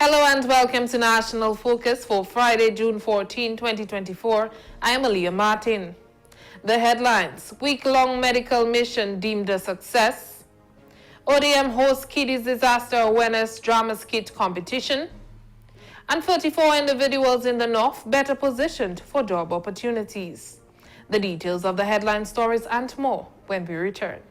Hello and welcome to National Focus for Friday, June 14, 2024. I am Aaliyah Martin. The headlines: week-long medical mission deemed a success. ODM hosts Kiddies Disaster Awareness Drama Skit competition. And 34 individuals in the North better positioned for job opportunities. The details of the headline stories and more when we return.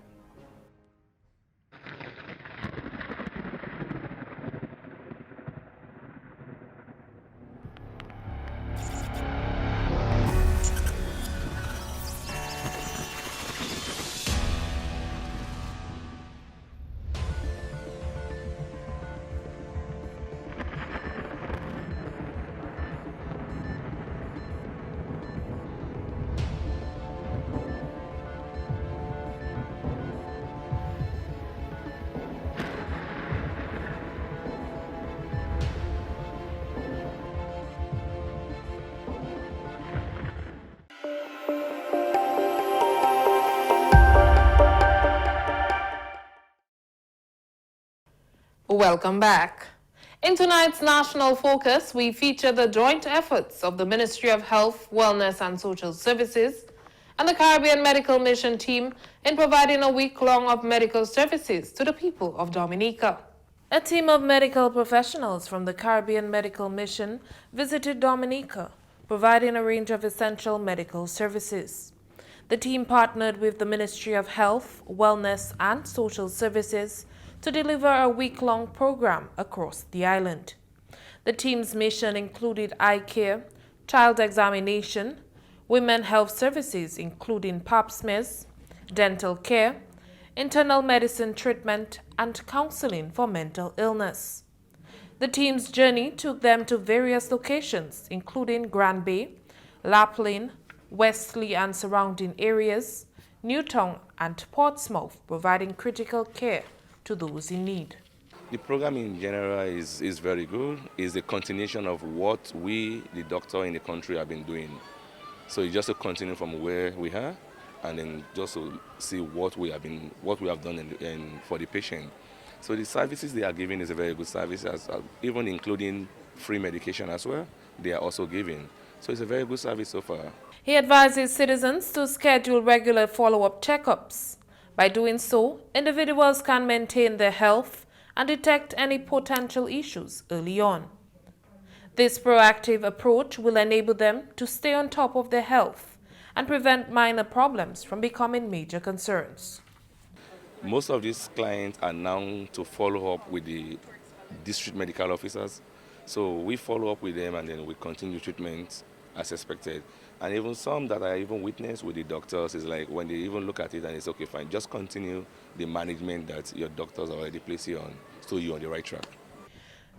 Welcome back. In tonight's National Focus, we feature the joint efforts of the Ministry of Health, Wellness and Social Services and the Caribbean Medical Mission team in providing a week-long of medical services to the people of Dominica. A team of medical professionals from the Caribbean Medical Mission visited Dominica, providing a range of essential medical services. The team partnered with the Ministry of Health, Wellness and Social Services to deliver a week-long program across the island. The team's mission included eye care, child examination, women health services including pap smears, dental care, internal medicine treatment, and counseling for mental illness. The team's journey took them to various locations including Grand Bay, Lapland, Wesley and surrounding areas, Newtown and Portsmouth, providing critical care to those in need. The program in general is very good. It's a continuation of what we, the doctor in the country, have been doing. So it's just to continue from where we are, and then just to see what we have done for the patient. So the services they are giving is a very good service, even including free medication as well. They are also giving. So it's a very good service so far. He advises citizens to schedule regular follow-up checkups. By doing so, individuals can maintain their health and detect any potential issues early on. This proactive approach will enable them to stay on top of their health and prevent minor problems from becoming major concerns. Most of these clients are now to follow up with the district medical officers. So we follow up with them and then we continue treatment as expected. And even some that I even witnessed with the doctors is like when they even look at it and it's okay, fine, just continue the management that your doctors already place you on, so you're on the right track.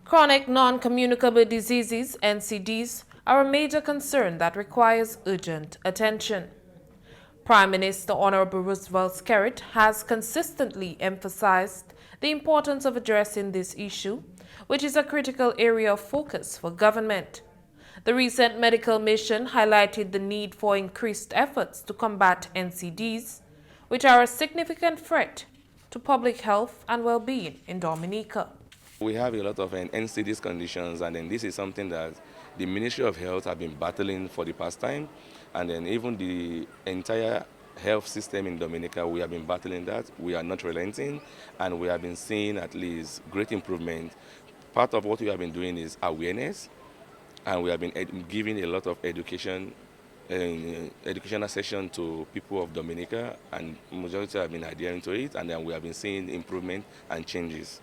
Chronic non-communicable diseases, NCDs, are a major concern that requires urgent attention. Prime Minister Honorable Roosevelt Skit has consistently emphasized the importance of addressing this issue, which is a critical area of focus for government. The recent medical mission highlighted the need for increased efforts to combat NCDs, which are a significant threat to public health and well-being in Dominica. We have a lot of NCDs conditions, and then this is something that the Ministry of Health have been battling for the past time, and then even the entire health system in Dominica, we have been battling that. We are not relenting, and we have been seeing at least great improvement. Part of what we have been doing is awareness. And we have been giving a lot of educational session to people of Dominica, and majority have been adhering to it, and then we have been seeing improvement and changes.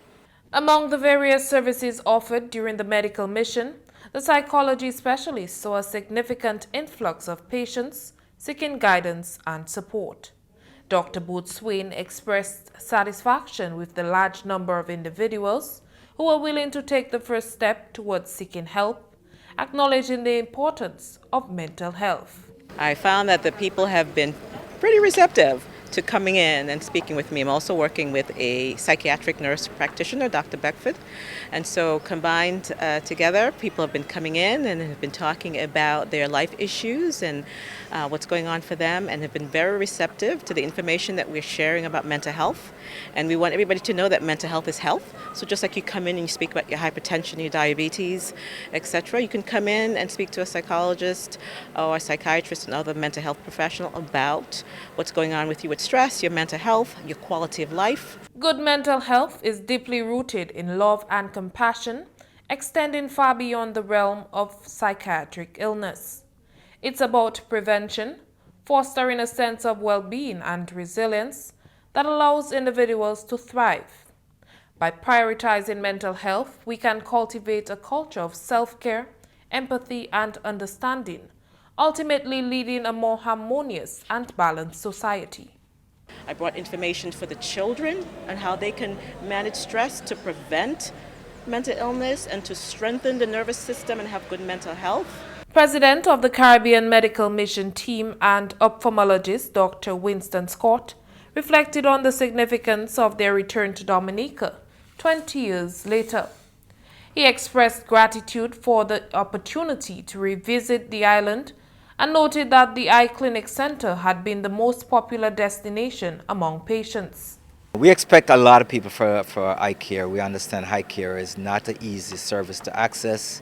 Among the various services offered during the medical mission, the psychology specialists saw a significant influx of patients seeking guidance and support. Dr. Boatswain expressed satisfaction with the large number of individuals who were willing to take the first step towards seeking help, acknowledging the importance of mental health. I found that the people have been pretty receptive to coming in and speaking with me. I'm also working with a psychiatric nurse practitioner, Dr. Beckford. And so combined together, people have been coming in and have been talking about their life issues and what's going on for them, and have been very receptive to the information that we're sharing about mental health. And we want everybody to know that mental health is health. So just like you come in and you speak about your hypertension, your diabetes, etc., you can come in and speak to a psychologist or a psychiatrist and other mental health professional about what's going on with you with stress, your mental health, your quality of life. Good mental health is deeply rooted in love and compassion, extending far beyond the realm of psychiatric illness. It's about prevention, fostering a sense of well-being and resilience that allows individuals to thrive. By prioritizing mental health, we can cultivate a culture of self-care, empathy, and understanding, ultimately leading a more harmonious and balanced society. I brought information for the children on how they can manage stress to prevent mental illness and to strengthen the nervous system and have good mental health. President of the Caribbean Medical Mission Team and ophthalmologist Dr. Winston Scott reflected on the significance of their return to Dominica 20 years later. He expressed gratitude for the opportunity to revisit the island and noted that the Eye Clinic Center had been the most popular destination among patients. We expect a lot of people for eye care. We understand eye care is not an easy service to access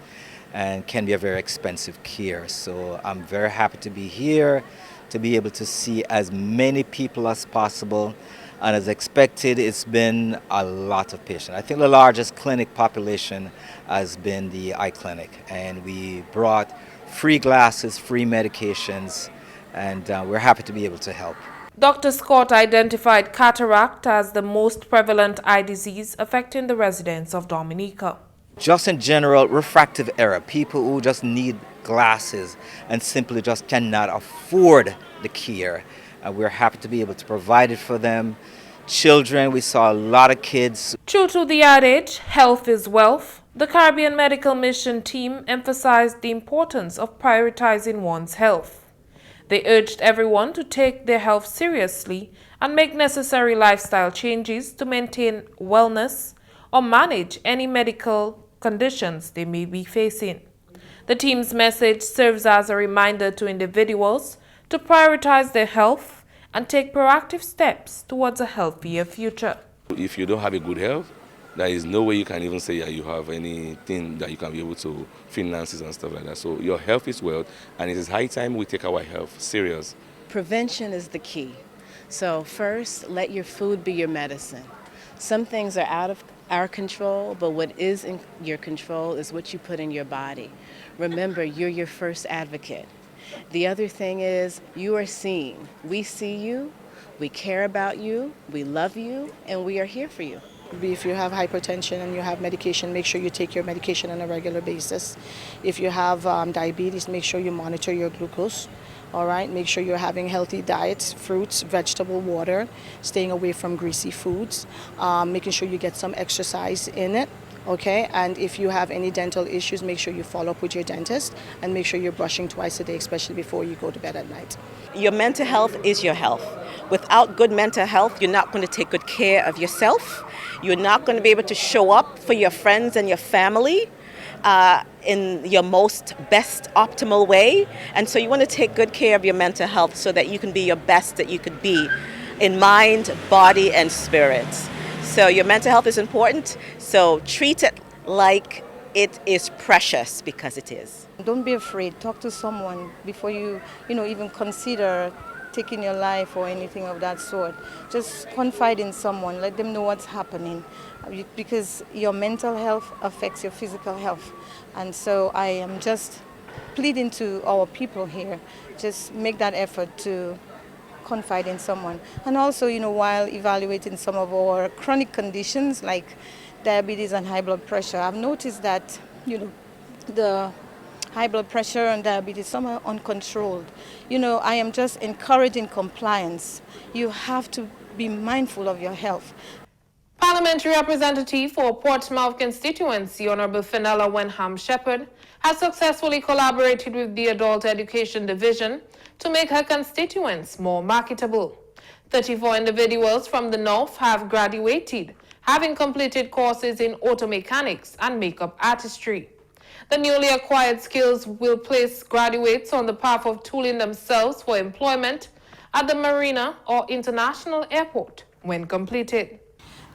and can be a very expensive care. So I'm very happy to be here, to be able to see as many people as possible. And as expected, it's been a lot of patients. I think the largest clinic population has been the eye clinic. And we brought free glasses, free medications, and we're happy to be able to help. Dr. Scott identified cataract as the most prevalent eye disease affecting the residents of Dominica. Just in general, refractive error, people who just need glasses and simply just cannot afford the care. We're happy to be able to provide it for them. Children, we saw a lot of kids. True to the adage, health is wealth, the Caribbean Medical Mission team emphasized the importance of prioritizing one's health. They urged everyone to take their health seriously and make necessary lifestyle changes to maintain wellness or manage any medical conditions they may be facing. The team's message serves as a reminder to individuals to prioritize their health and take proactive steps towards a healthier future. If you don't have a good health, there is no way you can even say that you have anything that you can be able to finances and stuff like that. So your health is wealth, and it is high time we take our health serious. Prevention is the key. So first, let your food be your medicine. Some things are out of our control, but what is in your control is what you put in your body. Remember, you're your first advocate. The other thing is you are seen. We see you, we care about you, we love you, and we are here for you. If you have hypertension and you have medication, make sure you take your medication on a regular basis. If you have diabetes, make sure you monitor your glucose. All right, make sure you're having healthy diets, fruits, vegetable, water, staying away from greasy foods, making sure you get some exercise in it. Okay, and if you have any dental issues, make sure you follow up with your dentist and make sure you're brushing twice a day, especially before you go to bed at night. Your mental health is your health. Without good mental health, you're not going to take good care of yourself. You're not going to be able to show up for your friends and your family in your most best optimal way. And so you want to take good care of your mental health so that you can be your best that you could be in mind, body, and spirit. So your mental health is important, so treat it like it is precious, because it is. Don't be afraid. Talk to someone before you even consider taking your life or anything of that sort. Just confide in someone. Let them know what's happening, because your mental health affects your physical health. And so I am just pleading to our people here, just make that effort to confide in someone. And also, while evaluating some of our chronic conditions like diabetes and high blood pressure, I've noticed that, the high blood pressure and diabetes, some are uncontrolled. I am just encouraging compliance. You have to be mindful of your health. Parliamentary Representative for Portsmouth constituency, Honorable Fenella Wenham Shepherd, has successfully collaborated with the Adult Education Division to make her constituents more marketable. 34 individuals from the north have graduated, having completed courses in auto mechanics and makeup artistry. The newly acquired skills will place graduates on the path of tooling themselves for employment at the marina or international airport when completed.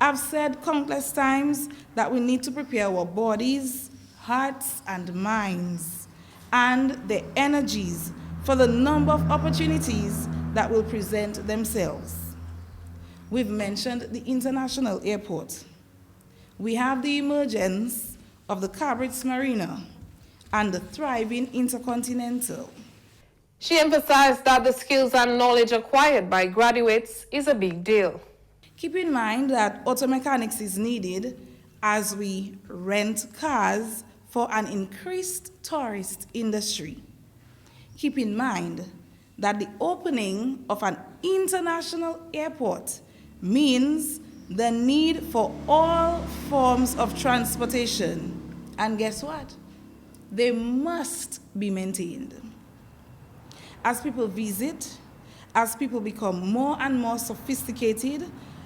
I've said countless times that we need to prepare our bodies, hearts, and minds, and the energies for the number of opportunities that will present themselves. We've mentioned the international airport. We have the emergence of the Cabrit's Marina and the thriving Intercontinental. She emphasized that the skills and knowledge acquired by graduates is a big deal. Keep in mind that auto mechanics is needed as we rent cars for an increased tourist industry. Keep in mind that the opening of an international airport means the need for all forms of transportation. And guess what? They must be maintained. As people visit, as people become more and more sophisticated,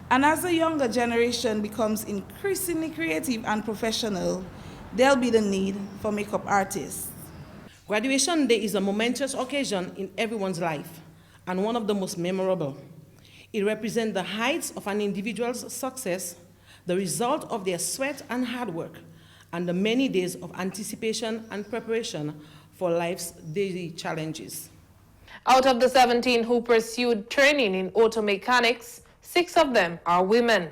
and as the younger generation becomes increasingly creative and professional, there'll be the need for makeup artists. Graduation Day is a momentous occasion in everyone's life and one of the most memorable. It represents the heights of an individual's success, the result of their sweat and hard work, and the many days of anticipation and preparation for life's daily challenges. Out of the 17 who pursued training in auto mechanics, 6 of them are women.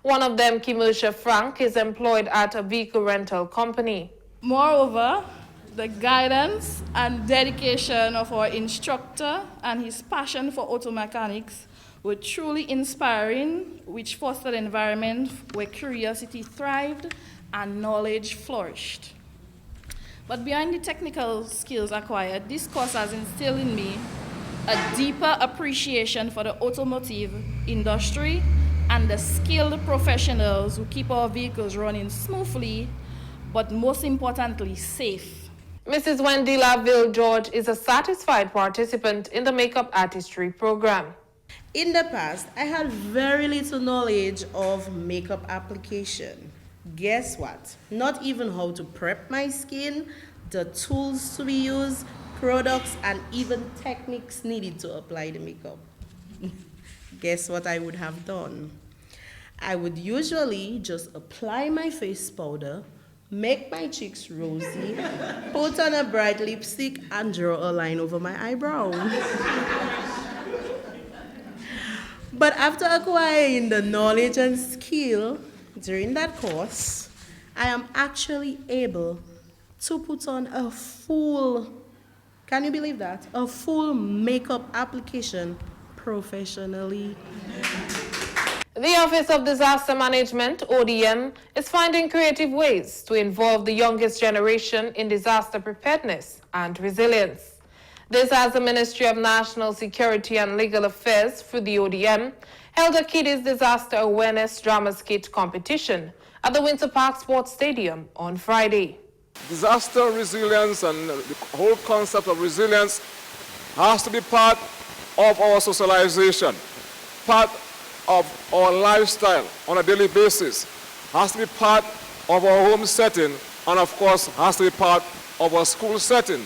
One of them, Kimusha Frank, is employed at a vehicle rental company. Moreover, the guidance and dedication of our instructor and his passion for auto mechanics were truly inspiring, which fostered an environment where curiosity thrived and knowledge flourished. But behind the technical skills acquired, this course has instilled in me a deeper appreciation for the automotive industry and the skilled professionals who keep our vehicles running smoothly, but most importantly, safe. Mrs. Wendy Laville George is a satisfied participant in the makeup artistry program. In the past, I had very little knowledge of makeup application. Guess what? Not even how to prep my skin, the tools to be used, products, and even techniques needed to apply the makeup. Guess what I would have done? I would usually just apply my face powder, make my cheeks rosy, put on a bright lipstick, and draw a line over my eyebrow. But after acquiring the knowledge and skill during that course, I am actually able to put on a full, can you believe that? A full makeup application professionally. The Office of Disaster Management, ODM, is finding creative ways to involve the youngest generation in disaster preparedness and resilience. This as the Ministry of National Security and Legal Affairs, through the ODM, held a Kiddies Disaster Awareness Drama Skit competition at the Winter Park Sports Stadium on Friday. Disaster resilience and the whole concept of resilience has to be part of our socialization, part of our lifestyle on a daily basis, has to be part of our home setting, and of course has to be part of our school setting,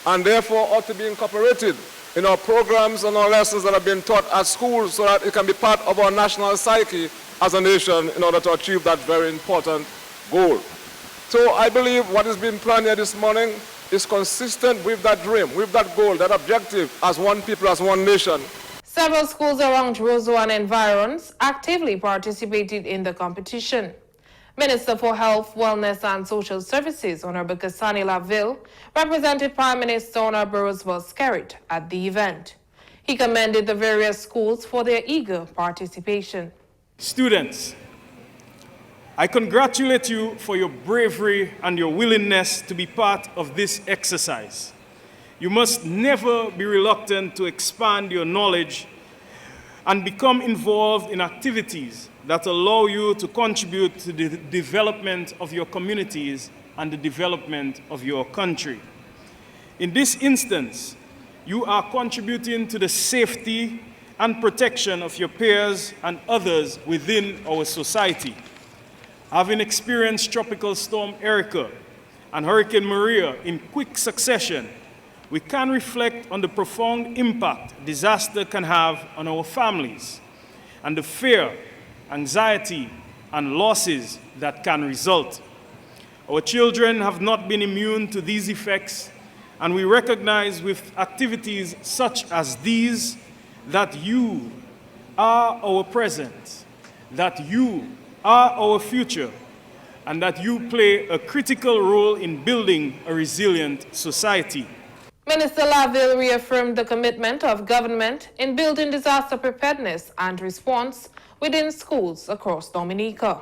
and therefore ought to be incorporated in our programs and our lessons that are being taught at school so that it can be part of our national psyche as a nation in order to achieve that very important goal. So I believe what is being planned here this morning is consistent with that dream, with that goal, that objective as one people, as one nation. Several schools around Roseau and environs actively participated in the competition. Minister for Health, Wellness and Social Services, Honorable Kasani Laville, represented Prime Minister Honorable Roosevelt Skit at the event. He commended the various schools for their eager participation. Students, I congratulate you for your bravery and your willingness to be part of this exercise. You must never be reluctant to expand your knowledge and become involved in activities that allow you to contribute to the development of your communities and the development of your country. In this instance, you are contributing to the safety and protection of your peers and others within our society. Having experienced Tropical Storm Erica and Hurricane Maria in quick succession, we can reflect on the profound impact disaster can have on our families and the fear, anxiety, and losses that can result. Our children have not been immune to these effects, and we recognize with activities such as these that you are our present, that you are our future, and that you play a critical role in building a resilient society. Minister Laville reaffirmed the commitment of government in building disaster preparedness and response within schools across Dominica.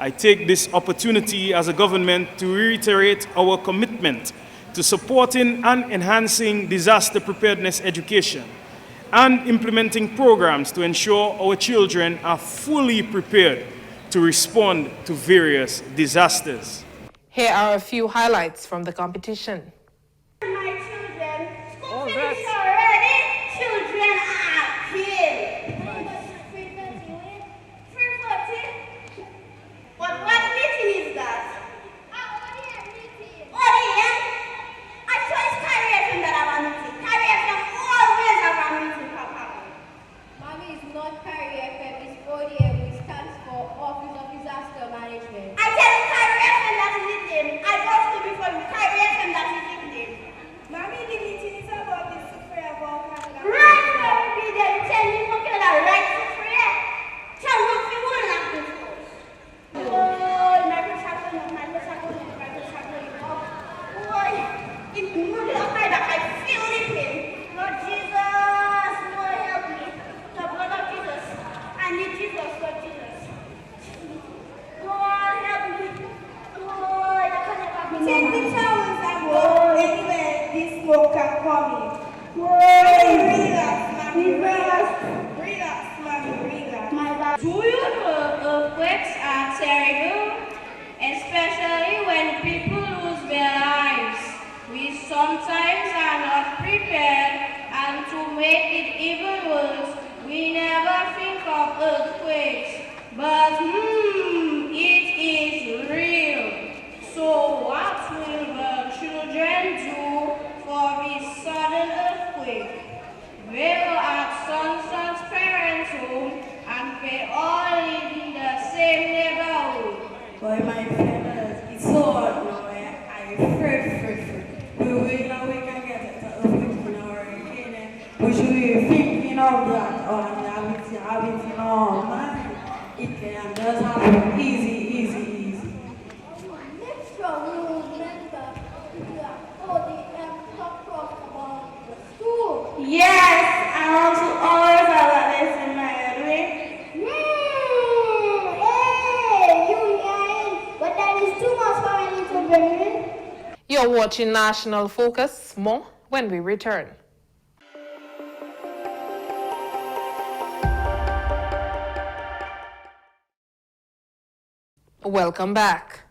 I take this opportunity as a government to reiterate our commitment to supporting and enhancing disaster preparedness education and implementing programs to ensure our children are fully prepared to respond to various disasters. Here are a few highlights from the competition. My children, school finished already. Children are here. 3:40. What meeting is that? ODM meeting. ODM? I saw it's Carrie FM that have a meeting. Carrie FM always have a meeting, Papa. Mommy, it's not Carrie FM, it's ODM, which stands for Office of Disaster Management. I tell you Carrie FM that is it name. I go to before you. Carrie FM that is it name. Mommy, the meeting is about the Sufria Volcano. Right, Mommy, be there. You tell me what kind of right to free. Tell me if you want to do this. Oh, my pressure going up, my pressure going up, my pressure going up. Boy, in the middle of my back, I feel the pain. Lord Jesus, Lord help me. The blood of Jesus. I need Jesus, Lord Jesus. Lord help me. Lord, I can't help me. Take the towels and go anywhere this smoke can come in. Relax, mommy, relax. Relax, mommy, relax. My God. Do you know earthquakes are terrible? Especially when people lose their lives. We sometimes are not prepared, and to make it even worse, we never think of earthquakes. But it is real. So what will the children do for this sudden earthquake? They will ask Son's parents home, and they all live in the same neighborhood. Boy, my friends, it's so hard now. I afraid. We know we can get it to in our hurricane. We should be thinking of that or have it in our mind. It can just happen easy. Next round, we will remember ODM talk about the school. Yes, I want to always have this in my head. Hey, you hearing? But that is too much for me to bring in. You're watching National Focus. More when we return. Welcome back.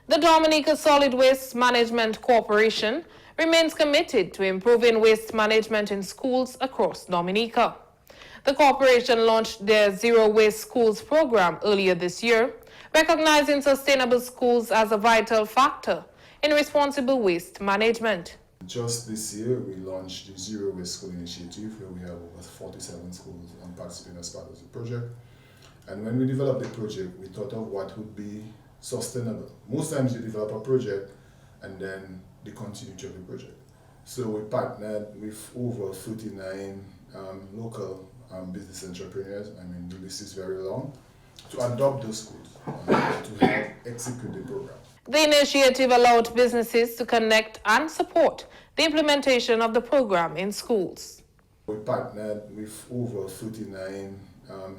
The Dominica Solid Waste Management Corporation remains committed to improving waste management in schools across Dominica. The corporation launched their Zero Waste Schools program earlier this year, recognizing sustainable schools as a vital factor in responsible waste management. Just this year, we launched the Zero Waste School Initiative, where we have over 47 schools participating as part of the project. And when we developed the project, we thought of what would be sustainable. Most times you develop a project and then the continuity of the project. So we partnered with over 39 local business entrepreneurs. I mean, the list is very long, to adopt those schools, to help execute the program. The initiative allowed businesses to connect and support the implementation of the program in schools. We partnered with over 39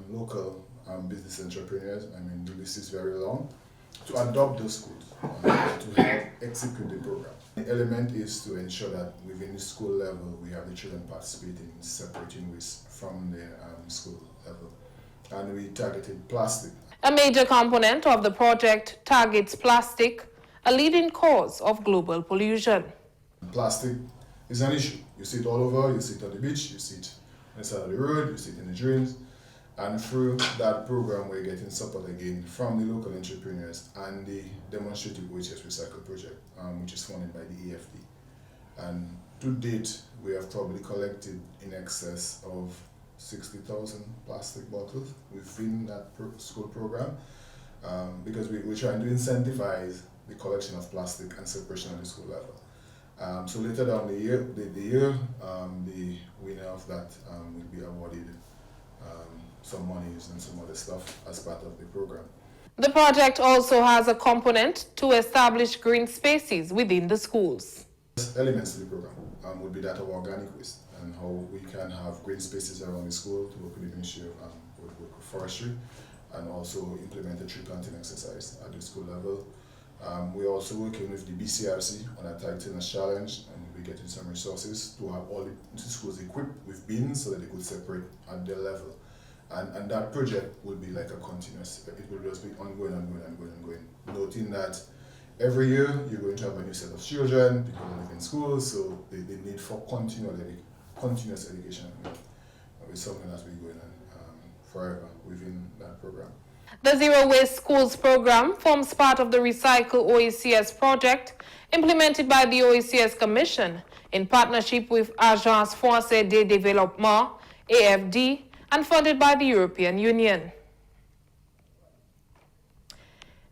local business entrepreneurs. I mean, the list is very long, to adopt those schools, to help execute the program. The element is to ensure that within the school level, we have the children participating in separating waste from the school level. And we targeted plastic. A major component of the project targets plastic, a leading cause of global pollution. Plastic is an issue. You see it all over, you see it on the beach, you see it on the side of the road, you see it in the drains. And through that program, we're getting support again from the local entrepreneurs and the demonstrative OHS Recycle project, which is funded by the EFD. And to date, we have probably collected in excess of 60,000 plastic bottles within that school program, because we're trying to incentivize the collection of plastic and separation at the school level. So later down the year, the winner of that will be awarded some monies and some other stuff as part of the program. The project also has a component to establish green spaces within the schools. Elements to the program would be that of organic waste and how we can have green spaces around the school to work with the Ministry of Forestry and also implement a tree planting exercise at the school level. We're also working with the BCRC on a tightness challenge, and we're getting some resources to have all the schools equipped with bins so that they could separate at their level. And that project will be like a continuous, it will just be ongoing, noting that every year you're going to have a new set of children, people live in schools, so the need for continuous education is something that's been going on forever within that program. The Zero Waste Schools program forms part of the Recycle OECS project implemented by the OECS Commission in partnership with Agence Française de Développement, AFD, and funded by the European Union.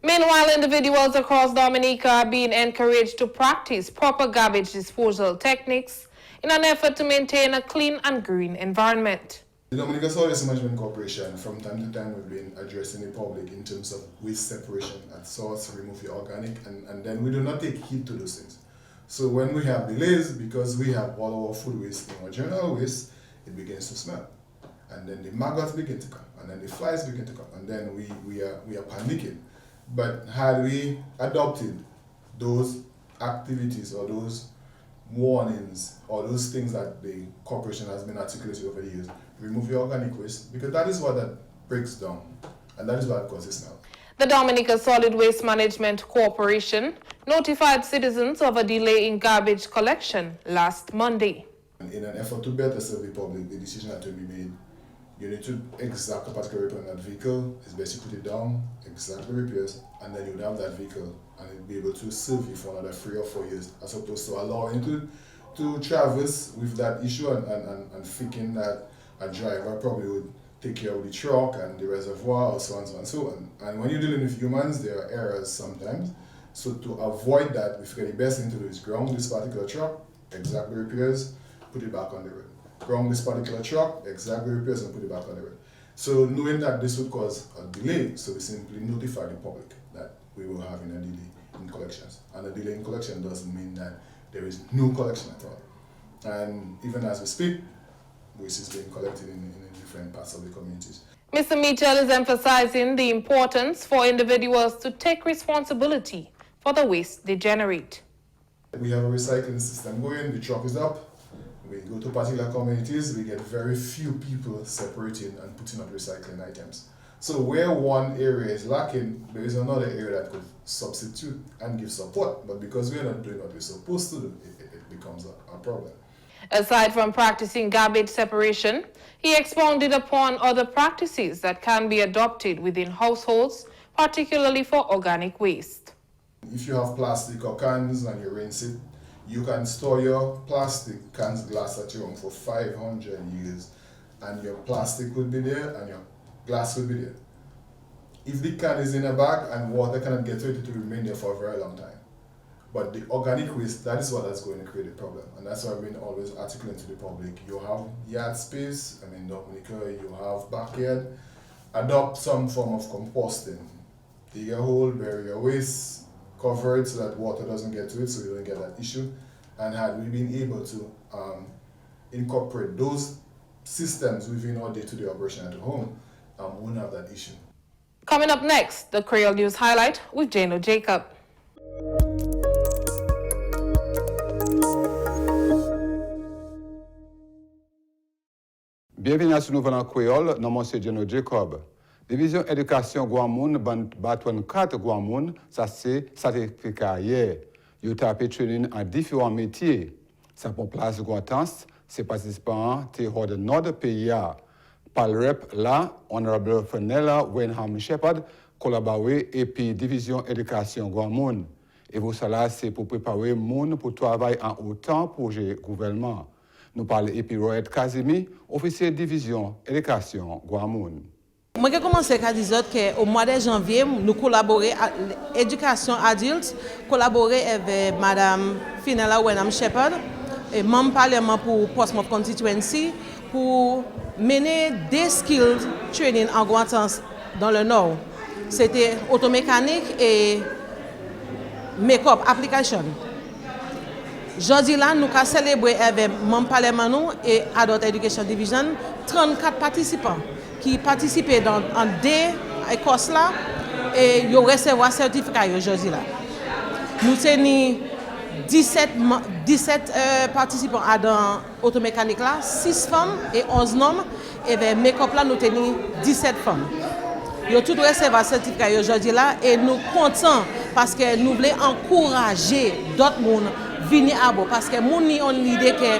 Meanwhile, individuals across Dominica are being encouraged to practice proper garbage disposal techniques in an effort to maintain a clean and green environment. The Dominica Solid Waste Management Corporation, from time to time, we've been addressing the public in terms of waste separation at source, remove your organic, and then we do not take heed to those things. So when we have delays, because we have all our food waste in our general waste, it begins to smell. And then the maggots begin to come, and then the flies begin to come, and then we are panicking. But had we adopted those activities or those warnings or those things that the corporation has been articulated over the years, remove your organic waste, because that is what that breaks down, and that is what causes smell. The Dominica Solid Waste Management Corporation notified citizens of a delay in garbage collection last Monday. In an effort to better serve the public, the decision had to be made. You need to exact a particular repair on that vehicle. It's best you put it down, exact the repairs, and then you'd have that vehicle and it'll be able to serve you for another 3 or 4 years, as opposed to allowing you to traverse with that issue and thinking that a driver probably would take care of the truck and the reservoir or so on and so on and so on. And when you're dealing with humans, there are errors sometimes. So to avoid that, we figure the best thing to do is ground this particular truck, exact the repairs, put it back on the road. Ground this particular truck, exact the repairs, and put it back on the road. So knowing that this would cause a delay, so we simply notify the public that we were having a delay in collections. And a delay in collection doesn't mean that there is no collection at all. And even as we speak, waste is being collected in different parts of the communities. Mr. Mitchell is emphasizing the importance for individuals to take responsibility for the waste they generate. We have a recycling system going, the truck is up. We go to particular communities, we get very few people separating and putting up recycling items. So where one area is lacking, there is another area that could substitute and give support. But because we are not doing what we're supposed to do, it becomes a problem. Aside from practicing garbage separation, he expounded upon other practices that can be adopted within households, particularly for organic waste. If you have plastic or cans and you rinse it, you can store your plastic cans, glass at your home for 500 years, and your plastic will be there and your glass will be there. If the can is in a bag and water cannot get to it, it will remain there for a very long time. But the organic waste, that is what is going to create a problem. And that's why we're always articulating to the public. You have yard space, Dominica, you have backyard. Adopt some form of composting. Dig a hole, bury your waste, cover it so that water doesn't get to it, so you don't get that issue. And had we been able to incorporate those systems within our day-to-day operation at home, we wouldn't have that issue. Coming up next, the Creole News Highlight with Jano Jacob. Bienvenue à ce nouvel en créole, nom monsieur Jano Jacob. Division éducation Guamoun, Batouan 4 Guamoun, ça c'est certificat hier. Ils ont training en différents métiers. Ça prend place Guatans, Ces participants étaient hors de notre pays. Par le rep là, Honorable Fenella Wenham Shepherd, collaboré et puis Division Éducation Grand Monde. Et pour cela, c'est pour préparer le monde pour travailler en autant projet gouvernement. Nous parlons et puis Royette Kazimi, officier Division Éducation Grand Monde. Moi, j'ai commencé à dire qu'au mois de janvier, nous collaborons à l'éducation adulte, collaborer avec Mme Fenella Wenham Shepherd, et membre parlement pour Portsmouth Constituency, pour mener des skills training en Guantance dans le Nord. C'était automécanique et make-up application. Jeudi là, nous avons célébré avec membre parlement et Adult Education Division 34 participants qui participaient dans deux courses là et ils recevront certificat aujourd'hui là. Nous avons 17 participants dans automécanique là, 6 femmes et 11 hommes. Et vers make-up là, nous avons 17 femmes. Ils ont tous recevoir certificat aujourd'hui là et nous comptons parce que nous voulons encourager d'autres monde venir à bord parce que nous avons l'idée que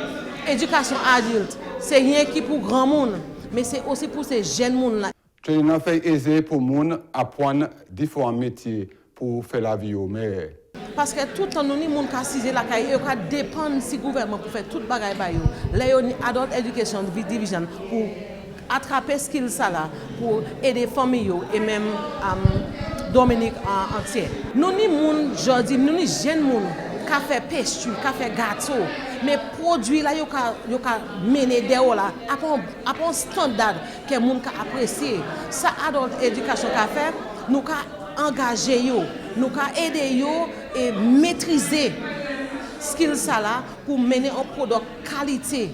l'éducation adulte c'est rien qui pour grand monde mais c'est aussi pour ces jeunes monde là. Training a fait aisé pour moun apprendre différents métiers pour faire la vie au meilleur. Parce que tout le temps, nous avons des gens qui dépendent du gouvernement pour faire tout le bagage. Là, il y a Adult Education Division pour attraper ce qu'il ça là, pour aider les familles et même Dominica en entier. Nous avons des gens, nous avons des jeunes qui font pêche, qui font gâteau. Mais les produits là, ils ont mené des là, à un standard que les gens apprécient. Ça, Adult Education a fait, nous avons engagé, nous avons aidé et maîtriser ce qu'ils ça là pour mener un produit qualité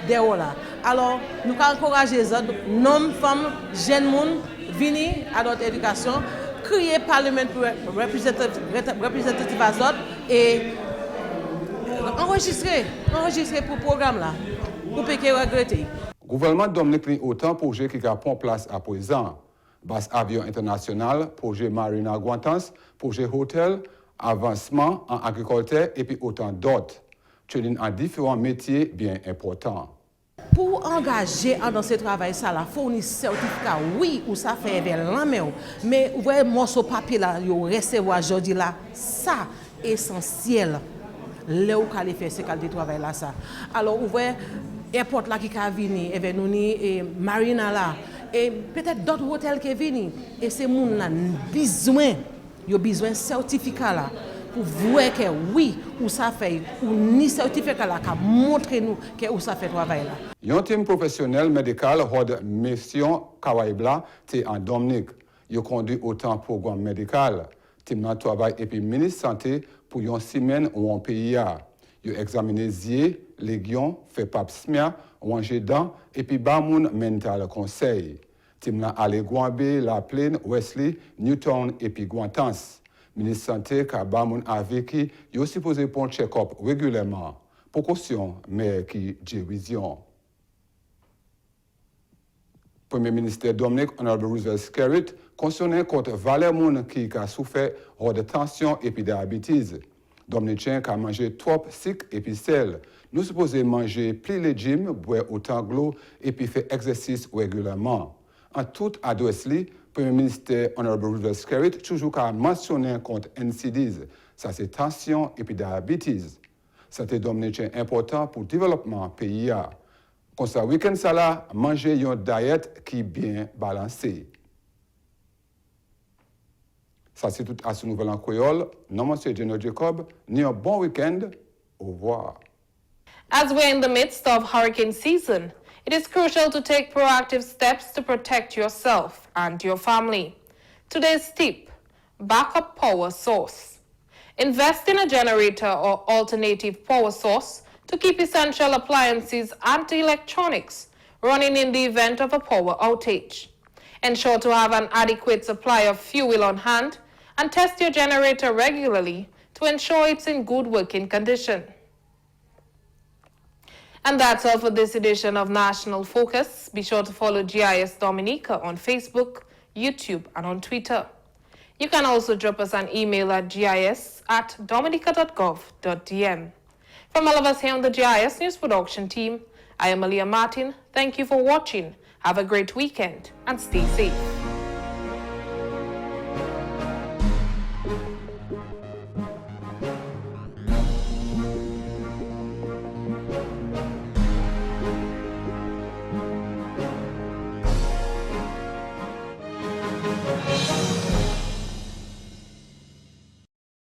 des là. Alors, nous avons encouragé les autres, hommes, femmes, jeunes gens, venir à notre éducation, créer parlement pour représentatif à autres et enregistrer pour le programme là, pour ne pas regretter. Le gouvernement Dominique a autant de projets qui ont place à présent. Base avion international, projet Marina Guantance, projet hôtel, avancement en agriculture et puis autant d'autres. Training en différents métiers bien importants. Pour engager dans ce travail, ça la fournir certificat, oui, ou ça fait vers la main, mais vous voyez morceau papier là, vous recevoir aujourd'hui là, ça essentiel. Là où vous faire ce qualité de travail là ça. Alors vous voyez airport là qui a venir, et nous et marina là, et peut-être d'autres hôtels qui viennent, et ces gens là besoin de certificat là. Pour voir que oui, où ça fait, ou ni certificat là, qui montre nous que où ça fait travail là. Un team professionnel médical de mission Kawaibla en Dominique. Il conduit autant programme médical. Team na travail et puis ministre santé pour une semaine ou un pays. Il examine zier, légion, fait pap smia, ou un dents et puis bamoun mental conseil. Team na allé Gouambé, La Plaine, Wesley, Newtown et puis Guantance. Ministre santé Kabamoun a vécu, il est aussi posé pour un check-up régulièrement. Pour caution, mais qui division. Premier ministre Dominique Honorable Roosevelt Skit concerné contre Valermoun qui a souffert de tension et puis de diabète. Dominicien qui a mangé trop sucre et puis sel. Nous supposons manger plus légumes, boire autant d'eau et puis faire exercice régulièrement. En toute adresse, Premier ministre Honorable Roosevelt Skit toujours qu'à mentionner contre NCDs, ça c'est tension et puis diabète. Santé dominicain important pour le développement pays. Comme ça, week-end ça là, manger une diète qui est bien balancée. Ça c'est tout à ce nouvel en créole. Non, monsieur General Jacob, ni un bon week-end. Au revoir. As we're in the midst of hurricane season, it is crucial to take proactive steps to protect yourself and your family. Today's tip, backup power source. Invest in a generator or alternative power source to keep essential appliances and electronics running in the event of a power outage. Ensure to have an adequate supply of fuel on hand and test your generator regularly to ensure it's in good working condition. And that's all for this edition of National Focus. Be sure to follow GIS Dominica on Facebook, YouTube, and on Twitter. You can also drop us an email at gis@dominica.gov.dm. From all of us here on the GIS News Production team, I am Aaliyah Martin. Thank you for watching. Have a great weekend and stay safe.